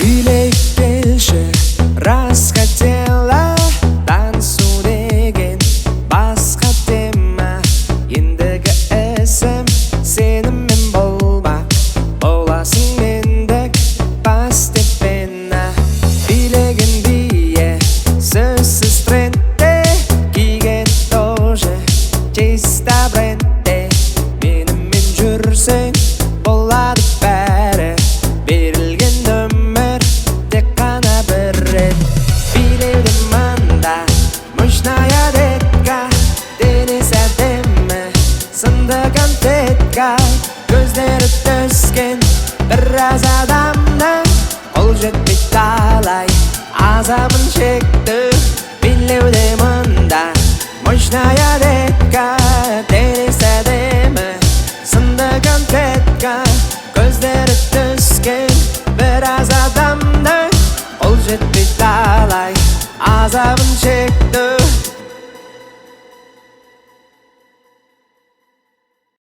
Билей келші, рас хотела танцу деген басқа тема. Ендігі ісім сенімен болмақ, боласың мендік постепенно. Билеген бие сөзсіз трендте, киген тоже чисто брендте. Менімен жүрсең болады бәрі, берілген өмір тек қана бір рет. Билеуде мында мощная детка, денесі әдемі сынды конфетка. Көздері түскен біраз адамның қол жетпей талай азабын шекті. Билеуде мында мощная детка, денесі әдемі сынды конфетка. Көздері түскен біраз адамның қол жетпей талай азабын шекті.